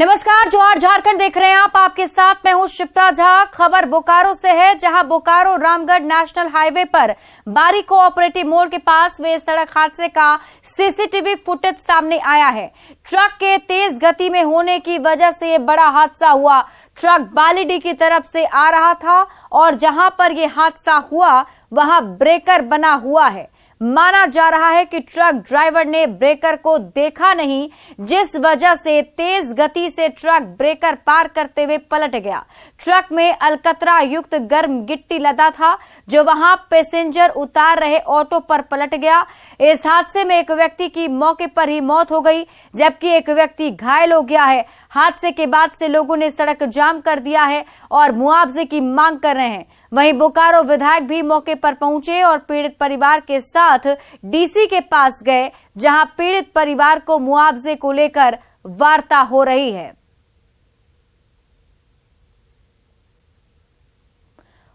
नमस्कार, जोहार झारखंड देख रहे हैं आप। आपके साथ मैं हूं शिप्रा झा। खबर बोकारो से है, जहां बोकारो रामगढ़ नेशनल हाईवे पर बारी कोऑपरेटिव मोड़ के पास हुए सड़क हादसे का सीसीटीवी फुटेज सामने आया है। ट्रक के तेज गति में होने की वजह से ये बड़ा हादसा हुआ। ट्रक बालीडीह की तरफ से आ रहा था और जहां पर यह हादसा हुआ वहां ब्रेकर बना हुआ है। माना जा रहा है कि ट्रक ड्राइवर ने ब्रेकर को देखा नहीं, जिस वजह से तेज गति से ट्रक ब्रेकर पार करते हुए पलट गया। ट्रक में अलकतरा युक्त गर्म गिट्टी लदा था, जो वहां पैसेंजर उतार रहे ऑटो पर पलट गया। इस हादसे में एक व्यक्ति की मौके पर ही मौत हो गई, जबकि एक व्यक्ति घायल हो गया है। हादसे के बाद से लोगों ने सड़क जाम कर दिया है और मुआवजे की मांग कर रहे हैं। वहीं बोकारो विधायक भी मौके पर पहुंचे और पीड़ित परिवार के साथ डीसी के पास गए, जहां पीड़ित परिवार को मुआवजे को लेकर वार्ता हो रही है।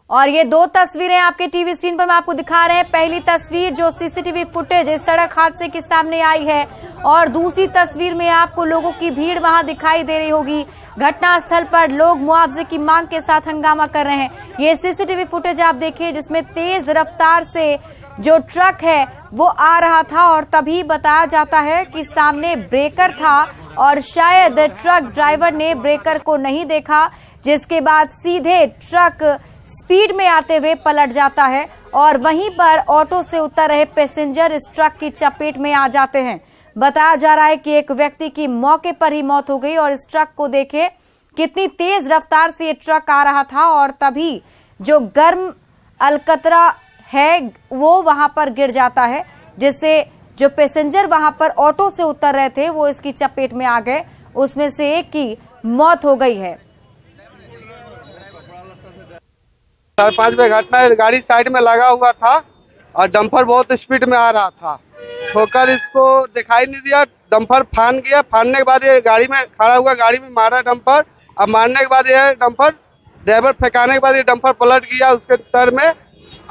और ये दो तस्वीरें आपके टीवी स्क्रीन पर मैं आपको दिखा रहे हैं। पहली तस्वीर जो सीसीटीवी फुटेज इस सड़क हादसे के सामने आई है, और दूसरी तस्वीर में आपको लोगों की भीड़ वहां दिखाई दे रही होगी। घटनास्थल पर लोग मुआवजे की मांग के साथ हंगामा कर रहे हैं। ये सीसीटीवी फुटेज आप देखिए, जिसमें तेज रफ्तार से जो ट्रक है वो आ रहा था और तभी बताया जाता है कि सामने ब्रेकर था और शायद ट्रक ड्राइवर ने ब्रेकर को नहीं देखा, जिसके बाद सीधे ट्रक स्पीड में आते हुए पलट जाता है और वहीं पर ऑटो से उतर रहे पैसेंजर इस ट्रक की चपेट में आ जाते हैं। बताया जा रहा है कि एक व्यक्ति की मौके पर ही मौत हो गई। और इस ट्रक को देखे कितनी तेज रफ्तार से ये ट्रक आ रहा था और तभी जो गर्म अलकतरा है वो वहां पर गिर जाता है, जिससे जो पैसेंजर वहां पर ऑटो से उतर रहे थे वो इसकी चपेट में आ गए। उसमें से एक की मौत हो गई है। 4-5 बजे घटना है। गाड़ी साइड में लगा हुआ था और डंपर बहुत स्पीड में आ रहा था, ठोकर इसको दिखाई नहीं दिया। डंपर फान गया। फानने के बाद ये गाड़ी में खड़ा हुआ, गाड़ी में मारा डंपर। अब मारने के बाद ये डंपर ड्राइवर फेंकाने के बाद ये डंपर पलट गया। उसके तर में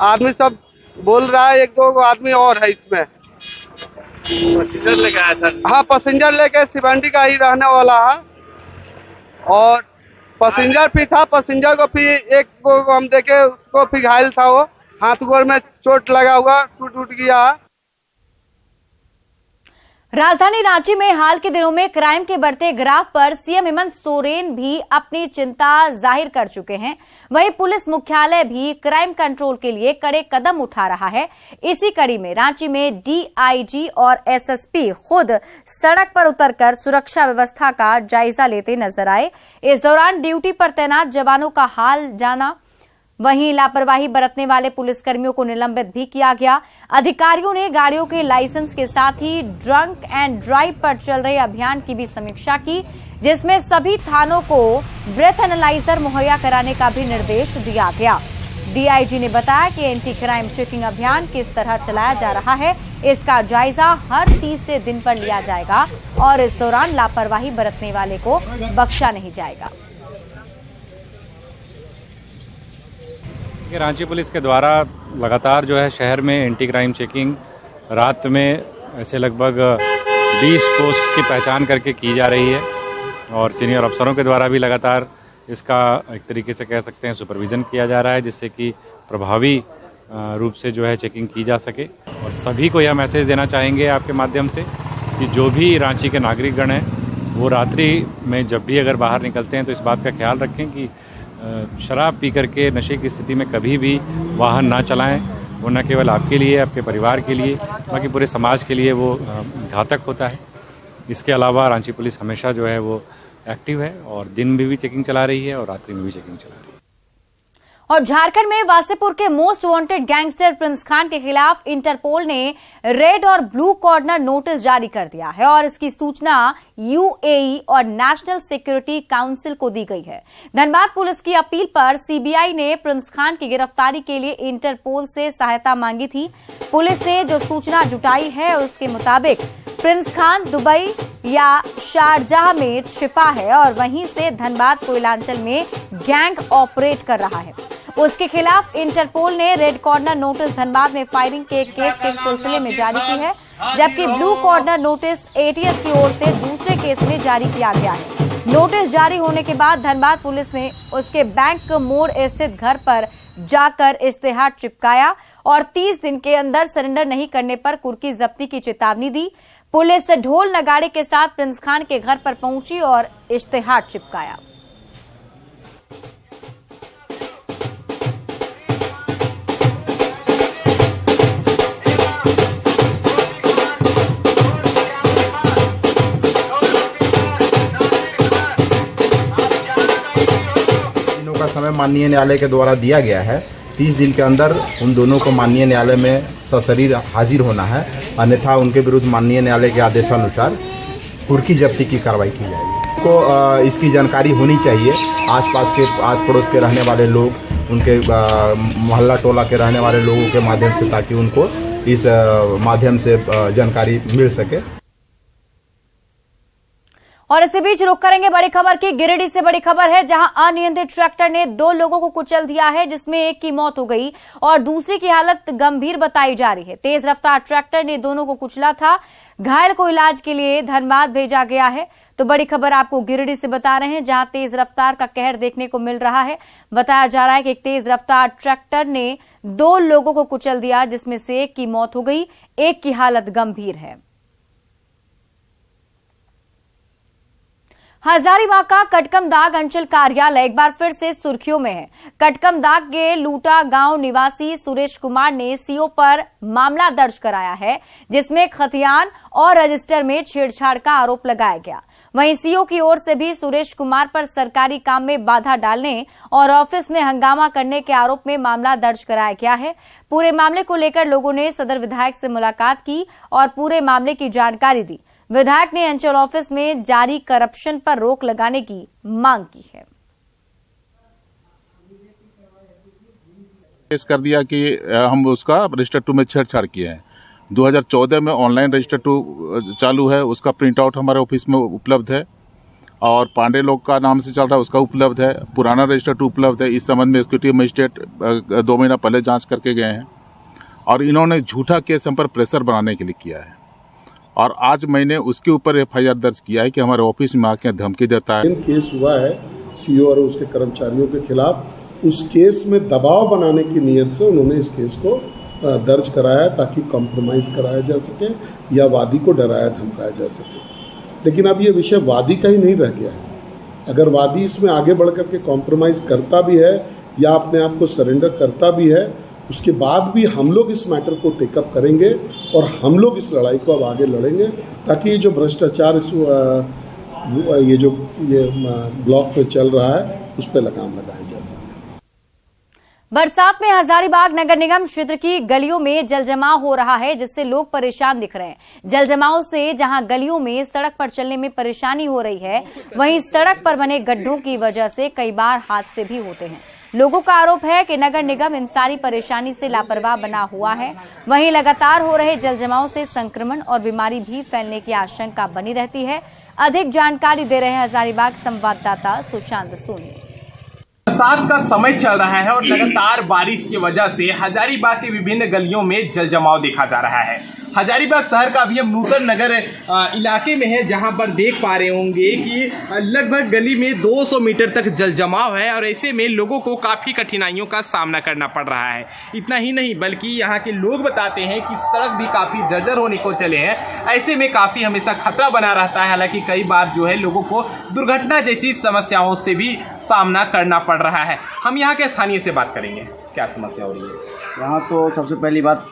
आदमी सब बोल रहा है, 1-2 आदमी और है इसमें। पैसेंजर लेके आया था? हाँ, पैसेंजर लेके सिवंडी का ही रहने वाला है और पैसेंजर भी था। पैसेंजर को भी एक को हम देखे, उसको भी घायल था, वो हाथ गोड़ में चोट लगा हुआ, टूट गया। राजधानी रांची में हाल के दिनों में क्राइम के बढ़ते ग्राफ पर सीएम हेमंत सोरेन भी अपनी चिंता जाहिर कर चुके हैं। वहीं पुलिस मुख्यालय भी क्राइम कंट्रोल के लिए कड़े कदम उठा रहा है। इसी कड़ी में रांची में डीआईजी और एसएसपी खुद सड़क पर उतरकर सुरक्षा व्यवस्था का जायजा लेते नजर आए। इस दौरान ड्यूटी पर तैनात जवानों का हाल जाना, वहीं लापरवाही बरतने वाले पुलिसकर्मियों को निलंबित भी किया गया। अधिकारियों ने गाड़ियों के लाइसेंस के साथ ही ड्रंक एंड ड्राइव पर चल रहे अभियान की भी समीक्षा की, जिसमें सभी थानों को ब्रेथ एनालाइजर मुहैया कराने का भी निर्देश दिया गया। डीआईजी ने बताया कि एंटी क्राइम चेकिंग अभियान किस तरह चलाया जा रहा है, इसका जायजा हर तीसरे दिन पर लिया जाएगा और इस दौरान लापरवाही बरतने वाले को बख्शा नहीं जाएगा। रांची पुलिस के द्वारा लगातार जो है शहर में एंटी क्राइम चेकिंग रात में ऐसे लगभग 20 पोस्ट की पहचान करके की जा रही है और सीनियर अफसरों के द्वारा भी लगातार इसका एक तरीके से कह सकते हैं सुपरविज़न किया जा रहा है, जिससे कि प्रभावी रूप से जो है चेकिंग की जा सके। और सभी को यह मैसेज देना चाहेंगे आपके माध्यम से कि जो भी रांची के नागरिकगण हैं वो रात्रि में जब भी अगर बाहर निकलते हैं तो इस बात का ख्याल रखें कि शराब पी करके नशे की स्थिति में कभी भी वाहन ना चलाएं। वो न केवल आपके लिए, आपके परिवार के लिए, बाकी पूरे समाज के लिए वो घातक होता है। इसके अलावा रांची पुलिस हमेशा जो है वो एक्टिव है और दिन में भी चेकिंग चला रही है और रात्रि में भी चेकिंग चला रही है। और झारखंड में वासेपुर के most wanted gangster Prince Khan के खिलाफ इंटरपोल ने रेड और ब्लू कॉर्नर नोटिस जारी कर दिया है और इसकी सूचना यूएई और नेशनल सिक्योरिटी काउंसिल को दी गई है। धनबाद पुलिस की अपील पर सीबीआई ने प्रिंस खान की गिरफ्तारी के लिए इंटरपोल से सहायता मांगी थी। पुलिस ने जो सूचना जुटाई है उसके मुताबिक प्रिंस खान दुबई या शारजाह में छिपा है और वहीं से धनबाद कोयलांचल में गैंग ऑपरेट कर रहा है। उसके खिलाफ इंटरपोल ने रेड कॉर्नर नोटिस धनबाद में फायरिंग के केस के सिलसिले में जारी की है, जबकि ब्लू कॉर्नर नोटिस एटीएस की ओर से दूसरे केस में जारी किया गया है। नोटिस जारी होने के बाद धनबाद पुलिस ने उसके बैंक मोड़ स्थित घर पर जाकर इश्तेहार चिपकाया और 30 दिन के अंदर सरेंडर नहीं करने पर कुर्की जब्ती की चेतावनी दी। पुलिस ढोल नगाड़े के साथ प्रिंस खान के घर पर पहुंची और इश्तेहार चिपकाया। समय माननीय न्यायालय के द्वारा दिया गया है। 30 दिन के अंदर उन दोनों को माननीय न्यायालय में सशरीर हाजिर होना है, अन्यथा उनके विरुद्ध माननीय न्यायालय के आदेशानुसार कुर्की जब्ती की कार्रवाई की जाएगी। को इसकी जानकारी होनी चाहिए, आस पड़ोस के रहने वाले लोग, उनके मोहल्ला टोला के रहने वाले लोगों के माध्यम से, ताकि उनको इस माध्यम से जानकारी मिल सके। और इसी बीच रुक करेंगे बड़ी खबर की। गिरिडीह से बड़ी खबर है, जहां अनियंत्रित ट्रैक्टर ने 2 लोगों को कुचल दिया है, जिसमें एक की मौत हो गई और दूसरी की हालत गंभीर बताई जा रही है। तेज रफ्तार ट्रैक्टर ने दोनों को कुचला था। घायल को इलाज के लिए धनबाद भेजा गया है। तो बड़ी खबर आपको गिरिडीह से बता रहे हैं, जहां तेज रफ्तार का कहर देखने को मिल रहा है। बताया जा रहा है कि एक तेज रफ्तार ट्रैक्टर ने 2 लोगों को कुचल दिया, जिसमें से एक की मौत हो गई, एक की हालत गंभीर है। हजारीबाग का कटकमदाग अंचल कार्यालय एक बार फिर से सुर्खियों में है। कटकमदाग के लूटा गांव निवासी सुरेश कुमार ने सीओ पर मामला दर्ज कराया है, जिसमें खतियान और रजिस्टर में छेड़छाड़ का आरोप लगाया गया। वहीं सीओ की ओर से भी सुरेश कुमार पर सरकारी काम में बाधा डालने और ऑफिस में हंगामा करने के आरोप में मामला दर्ज कराया गया है। पूरे मामले को लेकर लोगों ने सदर विधायक से मुलाकात की और पूरे मामले की जानकारी दी। विधायक ने अंचल ऑफिस में जारी करप्शन पर रोक लगाने की मांग की है। केस कर दिया कि हम उसका रजिस्टर 2 में छेड़छाड़ किए हैं। 2014 में ऑनलाइन रजिस्टर 2 चालू है, उसका प्रिंट आउट हमारे ऑफिस में उपलब्ध है और पांडे लोग का नाम से चल रहा है, उसका उपलब्ध है। पुराना रजिस्टर 2 उपलब्ध है। इस संबंध में एग्जीक्यूटिव मजिस्ट्रेट 2 महीना पहले जांच करके गए हैं और इन्होंने झूठा केस हम पर प्रेशर बनाने के लिए किया है और आज मैंने उसके ऊपर FIR दर्ज किया है कि हमारे ऑफिस में आके धमकी देता है। केस हुआ है सीओ और उसके कर्मचारियों के खिलाफ। उस केस में दबाव बनाने की नीयत से उन्होंने इस केस को दर्ज कराया ताकि कॉम्प्रोमाइज़ कराया जा सके या वादी को डराया धमकाया जा सके। लेकिन अब ये विषय वादी का ही नहीं रह गया है। अगर वादी इसमें आगे बढ़ कर के कॉम्प्रोमाइज़ करता भी है या अपने आप को सरेंडर करता भी है, उसके बाद भी हम लोग इस मैटर को टेकअप करेंगे और हम लोग इस लड़ाई को अब आगे लड़ेंगे ताकि ये जो भ्रष्टाचार ये ब्लॉक में चल रहा है उस पर लगाम लगाई जा सके। बरसात में हजारीबाग नगर निगम क्षेत्र की गलियों में जलजमाव हो रहा है, जिससे लोग परेशान दिख रहे हैं। जलजमाव से जहां गलियों में सड़क पर चलने में परेशानी हो रही है, वहीं सड़क पर बने गड्ढों की वजह से कई बार हादसे भी होते हैं। लोगों का आरोप है कि नगर निगम इन सारी परेशानी से लापरवाह बना हुआ है। वहीं लगातार हो रहे जलजमाव से संक्रमण और बीमारी भी फैलने की आशंका बनी रहती है। अधिक जानकारी दे रहे हैं हजारीबाग संवाददाता सुशांत सोनी। बरसात का समय चल रहा है और लगातार बारिश की वजह से हजारीबाग के विभिन्न गलियों में जलजमाव देखा जा रहा है। हजारीबाग शहर का अभी हम नूतन नगर इलाके में है, जहां पर देख पा रहे होंगे कि लगभग गली में 200 मीटर तक जलजमाव है और ऐसे में लोगों को काफ़ी कठिनाइयों का सामना करना पड़ रहा है। इतना ही नहीं बल्कि यहाँ के लोग बताते हैं कि सड़क भी काफ़ी जर्जर होने को चले हैं। ऐसे में काफ़ी हमेशा खतरा बना रहता है। हालांकि कई बार जो है लोगों को दुर्घटना जैसी समस्याओं से भी सामना करना पड़ रहा है। हम यहाँ के स्थानीय से बात करेंगे, क्या समस्या हो रही है यहाँ। तो सबसे पहली बात,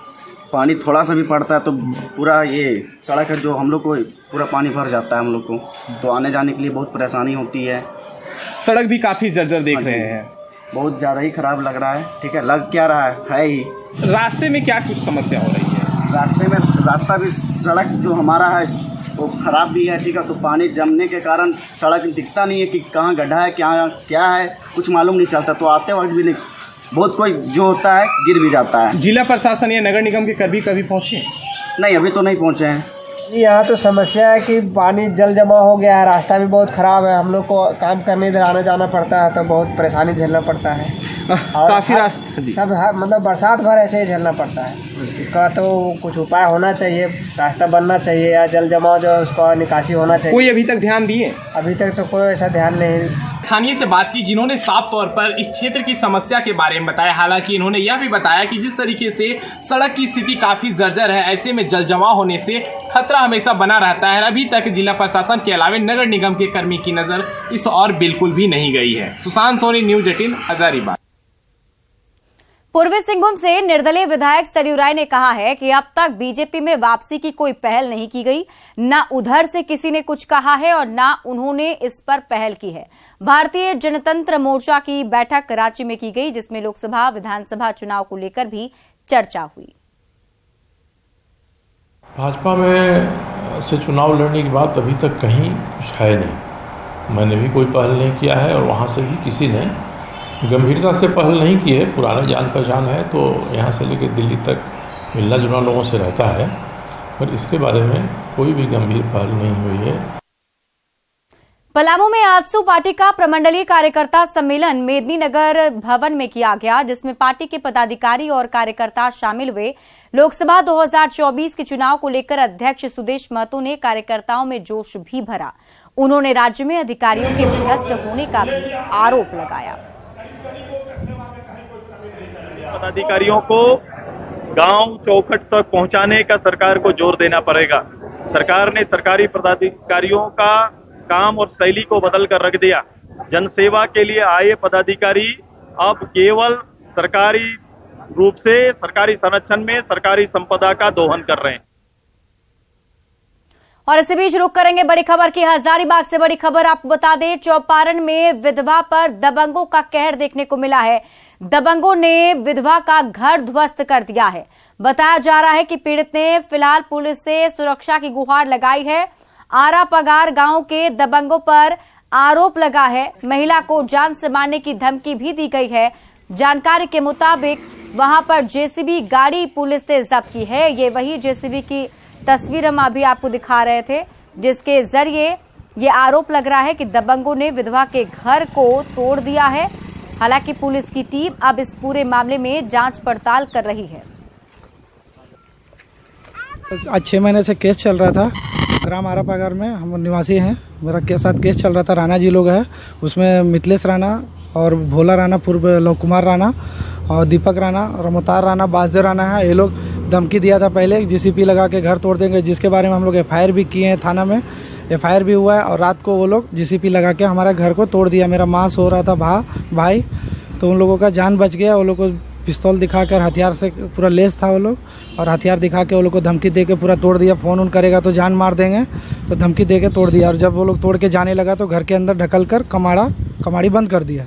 पानी थोड़ा सा भी पड़ता है तो पूरा ये सड़क है जो हम लोग को पूरा पानी भर जाता है हम लोग को, तो आने जाने के लिए बहुत परेशानी होती है। सड़क भी काफ़ी जर्जर देख रहे हैं, बहुत ज़्यादा ही खराब लग रहा है। ठीक है, लग क्या रहा है ही। रास्ते में क्या कुछ समस्या हो रही है? रास्ते में रास्ता भी, सड़क जो हमारा है वो खराब भी है। ठीक है, तो पानी जमने के कारण सड़क दिखता नहीं है कि कहाँ गड्ढा है, क्या है, कुछ मालूम नहीं चलता। तो आते वक्त भी नहीं, बहुत कोई जो होता है गिर भी जाता है। जिला प्रशासन या नगर निगम के कभी पहुँचे? नहीं, अभी तो नहीं पहुँचे हैं। यहाँ तो समस्या है कि पानी जल जमा हो गया है, रास्ता भी बहुत ख़राब है, हम लोग को काम करने इधर आने जाना पड़ता है तो बहुत परेशानी झेलना पड़ता है। काफ़ी रास्ता सब मतलब बरसात भर ऐसे ही झेलना पड़ता है। इसका तो कुछ उपाय होना चाहिए, रास्ता बनना चाहिए या जल जमाव जो उसका निकासी होना चाहिए। कोई अभी तक ध्यान दिए? अभी तक तो कोई ऐसा ध्यान नहीं। स्थानीय से बात की जिन्होंने साफ तौर पर इस क्षेत्र की समस्या के बारे में बताया। हालांकि इन्होंने यह भी बताया कि जिस तरीके से सड़क की स्थिति काफी जर्जर है, ऐसे में जल जमाव होने से खतरा हमेशा बना रहता है। अभी तक जिला प्रशासन के अलावा नगर निगम के कर्मी की नजर इस और बिल्कुल भी नहीं गई है। सुशांत सोनी, न्यूज 18, हजारीबाग। पूर्वी सिंहभूम से निर्दलीय विधायक सरयू राय ने कहा है कि अब तक बीजेपी में वापसी की कोई पहल नहीं की गई, न उधर से किसी ने कुछ कहा है और न उन्होंने इस पर पहल की है। भारतीय जनतंत्र मोर्चा की बैठक रांची में की गई, जिसमें लोकसभा विधानसभा चुनाव को लेकर भी चर्चा हुई। भाजपा में से चुनाव लड़ने की बात अभी तक कहीं कुछ है नहीं। मैंने भी कोई पहल नहीं किया है और वहां से भी किसी ने गंभीरता से पहल नहीं की है। पुराना जान पहचान है तो यहाँ से लेकर दिल्ली तक मिलना जुलना लोगों से रहता है, पर इसके बारे में कोई भी गंभीर पहल नहीं हुई है। पलामू में आजसू पार्टी का प्रमंडलीय कार्यकर्ता सम्मेलन मेदिनीनगर भवन में किया गया, जिसमें पार्टी के पदाधिकारी और कार्यकर्ता शामिल हुए। लोकसभा 2024 के चुनाव को लेकर अध्यक्ष सुदेश महतो ने कार्यकर्ताओं में जोश भी भरा। उन्होंने राज्य में अधिकारियों के भ्रष्ट होने का भी आरोप लगाया। पदाधिकारियों को गांव चौखट तक पहुंचाने का सरकार को जोर देना पड़ेगा। सरकार ने सरकारी पदाधिकारियों का काम और शैली को बदल कर रख दिया। जनसेवा के लिए आए पदाधिकारी अब केवल सरकारी रूप से सरकारी संरक्षण में सरकारी संपदा का दोहन कर रहे हैं। और इसी बीच रुक करेंगे बड़ी खबर की। हजारीबाग से बड़ी खबर आपको बता दें, चौपारण में विधवा पर दबंगों का कहर देखने को मिला है। दबंगों ने विधवा का घर ध्वस्त कर दिया है। बताया जा रहा है कि पीड़ित ने फिलहाल पुलिस से सुरक्षा की गुहार लगाई है। आरा पगार गांव के दबंगों पर आरोप लगा है। महिला को जान से मारने की धमकी भी दी गई है। जानकारी के मुताबिक वहां पर जेसीबी गाड़ी पुलिस ने जब्त की है। ये वही जेसीबी की तस्वीर हम अभी आपको दिखा रहे थे, जिसके जरिए ये आरोप लग रहा है कि दबंगों ने विधवा के घर को तोड़ दिया है। हालांकि पुलिस की टीम अब इस पूरे मामले में जांच पड़ताल कर रही है। आज 6 महीने से केस चल रहा था ग्राम आरा पगार में। हम निवासी हैं, मेरा के साथ केस चल रहा था। राणा जी लोग हैं उसमें, मिथिलेश राणा और भोला राणा, पूर्व लव कुमार राणा और दीपक राणा, रमोतार राणा, बासदेव राणा है। ये लोग धमकी दिया था पहले, जीसीपी लगा के घर तोड़ देंगे, जिसके बारे में हम लोग एफआईआर भी किए हैं। थाना में एफआईआर भी हुआ है और रात को वो लोग जीसीपी लगा के हमारा घर को तोड़ दिया। मेरा माँ सो रहा था भाई, तो उन लोगों का जान बच गया। वो लोग को पिस्तौल दिखाकर, हथियार से पूरा लेस था वो लोग, और हथियार दिखा के वो लोग को धमकी दे के पूरा तोड़ दिया। फोन करेगा तो जान मार देंगे, तो धमकी दे के तोड़ दिया। और जब वो लोग तोड़ के जाने लगा तो घर के अंदर ढकल कर कमाड़ी बंद कर दिया।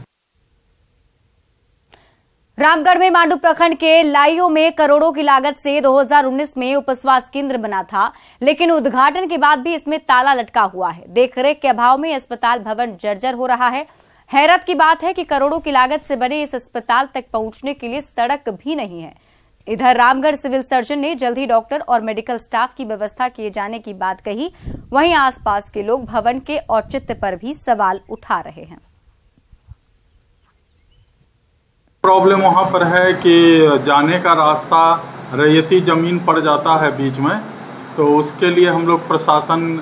रामगढ़ में मांडू प्रखंड के लाइयों में करोड़ों की लागत से 2019 में उपस्वास्थ्य केंद्र बना था, लेकिन उद्घाटन के बाद भी इसमें ताला लटका हुआ है। देखरेख के अभाव में अस्पताल भवन जर्जर हो रहा है। हैरत की बात है कि करोड़ों की लागत से बने इस अस्पताल तक पहुंचने के लिए सड़क भी नहीं है। इधर रामगढ़ सिविल सर्जन ने जल्द ही डॉक्टर और मेडिकल स्टाफ की व्यवस्था किए जाने की बात कही। वहीं आसपास के लोग भवन के औचित्य पर भी सवाल उठा रहे हैं। प्रॉब्लम वहाँ पर है कि जाने का रास्ता रैयती ज़मीन पड़ जाता है बीच में, तो उसके लिए हम लोग प्रशासन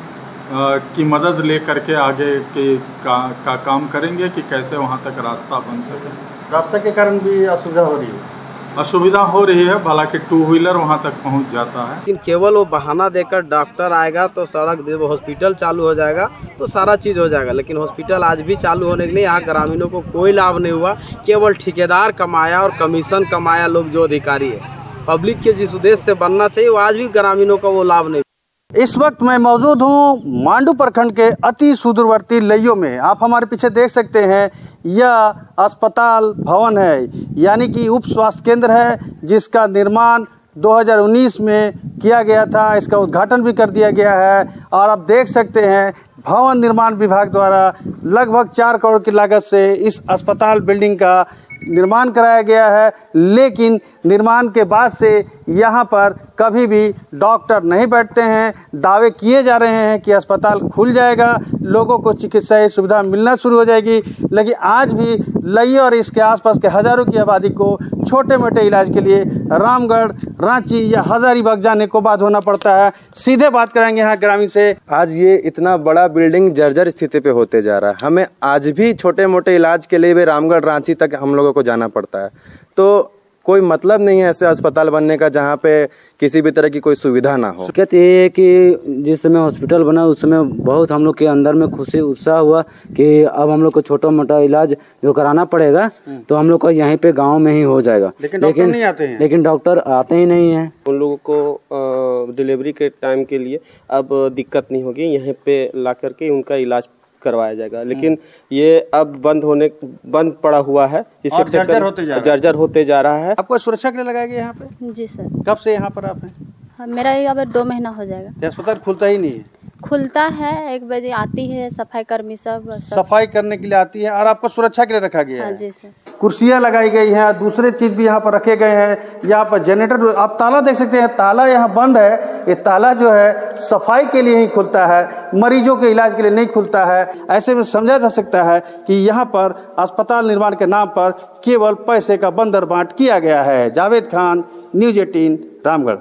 की मदद ले करके आगे के काम करेंगे कि कैसे वहाँ तक रास्ता बन सके। रास्ते के कारण भी असुविधा हो रही है। असुविधा हो रही है, हालांकि 2 व्हीलर वहाँ तक पहुँच जाता है। लेकिन केवल वो बहाना देकर डॉक्टर आएगा तो सड़क हॉस्पिटल चालू हो जाएगा तो सारा चीज़ हो जाएगा, लेकिन हॉस्पिटल आज भी चालू होने के लिए यहाँ ग्रामीणों को कोई लाभ नहीं हुआ। केवल ठेकेदार कमाया और कमीशन कमाया लोग, जो अधिकारी है। पब्लिक के जिस उद्देश्य से बनना चाहिए वो आज भी ग्रामीणों को वो लाभ नहीं। इस वक्त मैं मौजूद हूँ मांडू प्रखंड के अति सुदूरवर्ती लइयों में। आप हमारे पीछे देख सकते हैं, यह अस्पताल भवन है, यानी कि उप स्वास्थ्य केंद्र है, जिसका निर्माण 2019 में किया गया था। इसका उद्घाटन भी कर दिया गया है और आप देख सकते हैं भवन निर्माण विभाग द्वारा लगभग 4 करोड़ की लागत से इस अस्पताल बिल्डिंग का निर्माण कराया गया है। लेकिन निर्माण के बाद से यहाँ पर कभी भी डॉक्टर नहीं बैठते हैं। दावे किए जा रहे हैं कि अस्पताल खुल जाएगा, लोगों को चिकित्सा सुविधा मिलना शुरू हो जाएगी, लेकिन आज भी लई और इसके आसपास के हज़ारों की आबादी को छोटे मोटे इलाज के लिए रामगढ़, रांची या हजारीबाग जाने को बाध्य होना पड़ता है। सीधे बात करेंगे यहाँ ग्रामीण से। आज ये इतना बड़ा बिल्डिंग जर्जर स्थिति पे होते जा रहा है, हमें आज भी छोटे मोटे इलाज के लिए भी रामगढ़, रांची तक हम लोगों को जाना पड़ता है। तो कोई मतलब नहीं है ऐसे अस्पताल बनने का जहाँ पे किसी भी तरह की कोई सुविधा ना हो। दिक्कत ये है कि जिस समय हॉस्पिटल बना उस समय बहुत हम लोग के अंदर में खुशी उत्साह हुआ कि अब हम लोग को छोटा मोटा इलाज जो कराना पड़ेगा तो हम लोग को यहीं पे गांव में ही हो जाएगा। लेकिन डॉक्टर नहीं आते हैं। लेकिन डॉक्टर आते ही नहीं है। उन लोगों को डिलीवरी के टाइम के लिए अब दिक्कत नहीं होगी, यहाँ पे ला करके उनका इलाज करवाया जाएगा। लेकिन ये अब बंद पड़ा हुआ है, और जर्जर होते जा रहा है। आपको सुरक्षा के लिए लगाया गया यहाँ पे? जी सर। कब से यहाँ पर आप हैं? मेरा यहाँ पर 2 महीना हो जाएगा। अस्पताल खुलता ही नहीं है? खुलता है, 1 बजे आती है सफाई कर्मी सब सफाई करने के लिए आती है और आपको सुरक्षा के लिए रखा गया है। हाँ जी सर। कुर्सियाँ लगाई गई हैं, दूसरे चीज भी यहाँ पर रखे गए हैं। यहाँ पर जनरेटर, आप ताला देख सकते हैं, ताला यहाँ बंद है। ये ताला जो है सफाई के लिए ही खुलता है, मरीजों के इलाज के लिए नहीं खुलता है। ऐसे में समझा जा सकता है कि यहाँ पर अस्पताल निर्माण के नाम पर केवल पैसे का बंदर बांट किया गया है। जावेद खान, न्यूज़ 18 रामगढ़।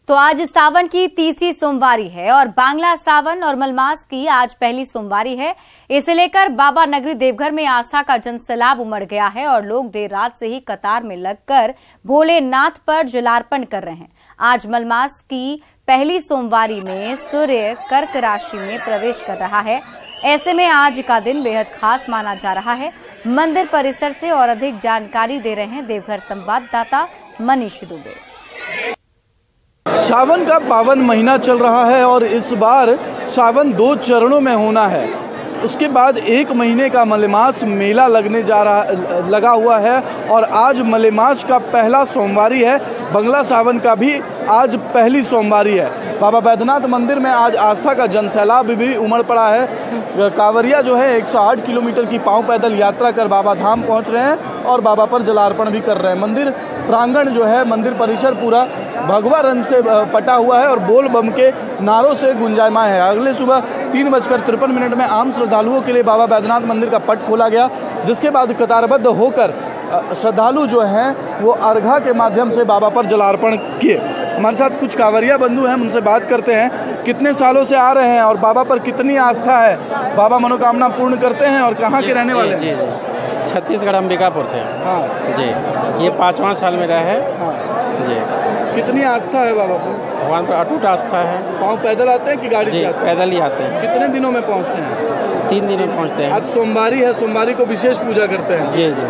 तो आज सावन की तीसरी सोमवारी है और बांग्ला सावन और मलमास की आज पहली सोमवारी है। इसे लेकर बाबा नगरी देवघर में आस्था का जनसैलाब उमड़ गया है और लोग देर रात से ही कतार में लगकर भोलेनाथ पर जलार्पण कर रहे हैं। आज मलमास की पहली सोमवारी में सूर्य कर्क राशि में प्रवेश कर रहा है। ऐसे में आज का दिन बेहद खास माना जा रहा है। मंदिर परिसर से और अधिक जानकारी दे रहे हैं देवघर संवाददाता मनीष दुबे। सावन का पावन महीना चल रहा है और इस बार सावन 2 चरणों में होना है। उसके बाद 1 महीने का मलेमास मेला लगा हुआ है और आज मलेमास का पहला सोमवारी है। बंगला सावन का भी आज पहली सोमवारी है। बाबा बैद्यनाथ मंदिर में आज आस्था का जनसैलाब भी उमड़ पड़ा है। कांवरिया जो है 108 किलोमीटर की पांव पैदल यात्रा कर बाबा धाम पहुंच रहे हैं और बाबा पर जलार्पण भी कर रहे हैं। मंदिर प्रांगण जो है, मंदिर परिसर पूरा भगवा रंग से पटा हुआ है और बोल बम के नारों से गुंजायमान है। अगले सुबह 3:53 में आम श्रद्धालुओं के लिए बाबा बैद्यनाथ मंदिर का पट खोला गया, जिसके बाद कतारबद्ध होकर श्रद्धालु जो हैं वो अर्घा के माध्यम से बाबा पर जलार्पण किए। हमारे साथ कुछ कांवरिया बंधु हैं, उनसे बात करते हैं। कितने सालों से आ रहे हैं और बाबा पर कितनी आस्था है? बाबा मनोकामना पूर्ण करते हैं और कहाँ के रहने वाले हैं? छत्तीसगढ़ अंबिकापुर से। हाँ जी, ये 5वां साल मेरा है। हाँ जी। कितनी आस्था है बाबा पर? भगवान पर अटूट आस्था है। पाँव पैदल आते हैं कि गाड़ी से आते हैं? पैदल ही आते हैं। कितने दिनों में पहुँचते हैं? 3 दिन में पहुँचते हैं। आज सोमवारी है, सोमवारी को विशेष पूजा करते हैं? जी जी।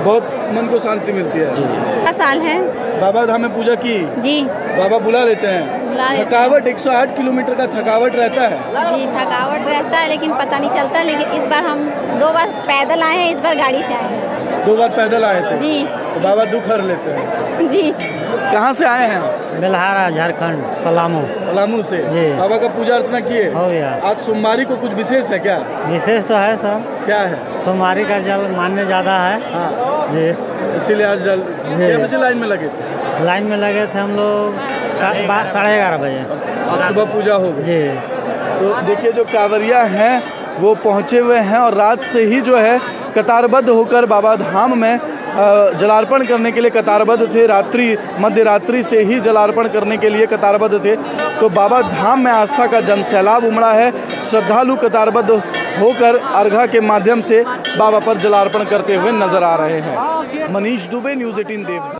बहुत मन को शांति मिलती है। जी। साल है बाबा धाम में पूजा की? जी। बाबा बुला लेते हैं? थकावट 108 किलोमीटर का थकावट रहता है? जी, थकावट रहता है, लेकिन पता नहीं चलता। लेकिन इस बार हम 2 बार पैदल आए हैं, इस बार गाड़ी से आए हैं। 2 बार पैदल आए थे? जी। तो बाबा दुख हर लेते हैं? जी। कहाँ से आए हैं? बेलहारा, झारखंड, पलामू। पलामू से? जी। बाबा का पूजा अर्चना किए? हो गया। आज सोमवारी को कुछ विशेष है क्या? विशेष तो है सर। क्या है? सोमवारी का जल मान्य ज्यादा है। हाँ जी, इसीलिए आज जल। कितने बजे लाइन में लगे थे? लाइन में लगे थे हम लोग 11:30 बजे। आज सुबह पूजा हो गई? जी। तो देखिए जो कांवरिया हैं वो पहुँचे हुए हैं और रात से ही जो है कतारबद्ध होकर बाबा धाम में जलार्पण करने के लिए कतारबद्ध थे। मध्य रात्रि से ही जलार्पण करने के लिए कतारबद्ध थे। तो बाबा धाम में आस्था का जनसैलाब उमड़ा है। श्रद्धालु कतारबद्ध होकर अर्घा के माध्यम से बाबा पर जलार्पण करते हुए नजर आ रहे हैं। मनीष दुबे, न्यूज़ 18 देवघर।